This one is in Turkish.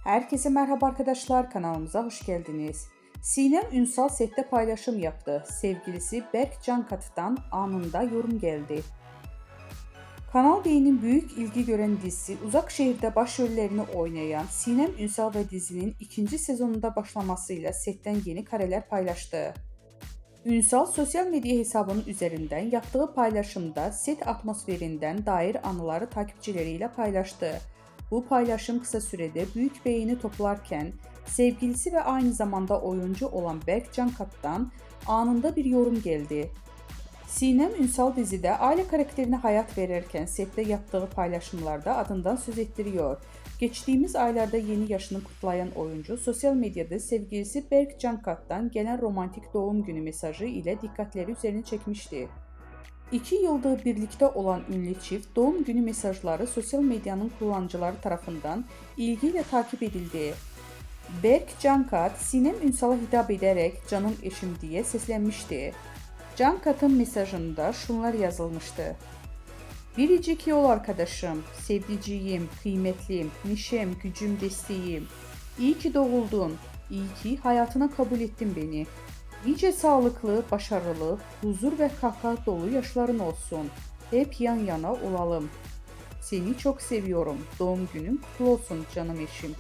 Herkese merhaba arkadaşlar, kanalımıza hoş geldiniz. Sinem Ünsal sette paylaşım yaptı. Sevgilisi Berk Cankatı'dan anında yorum geldi. Kanal D'nin büyük ilgi gören dizisi Uzak Şehir'de başrollerini oynayan Sinem Ünsal ve dizinin ikinci sezonunda başlamasıyla setten yeni kareler paylaştı. Ünsal sosyal medya hesabının üzerinden yaptığı paylaşımda set atmosferinden dair anıları takipçileriyle paylaştı. Bu paylaşım kısa sürede büyük beğeni toplarken sevgilisi ve aynı zamanda oyuncu olan Berk Cankat'tan anında bir yorum geldi. Sinem Ünsal dizide aile karakterine hayat verirken sette yaptığı paylaşımlarda adından söz ettiriyor. Geçtiğimiz aylarda yeni yaşını kutlayan oyuncu sosyal medyada sevgilisi Berk Cankat'tan gelen romantik doğum günü mesajı ile dikkatleri üzerine çekmişti. 2 yıldır birlikte olan ünlü çift doğum günü mesajları sosyal medyanın kullanıcıları tarafından ilgiyle takip edildi. Berk Cankat, Sinem Ünsal'a hitap ederek "canım eşim" diye seslenmişti. Cankat'ın mesajında şunlar yazılmıştı: "Biricik yol arkadaşım, sevdiceğim, kıymetlim, neşem, gücüm, desteğim. İyi ki doğuldun, iyi ki hayatına kabul ettin beni. Nice sağlıklı, başarılı, huzur ve kahkaha dolu yaşların olsun. Hep yan yana olalım. Seni çok seviyorum. Doğum günün kutlu olsun canım eşim."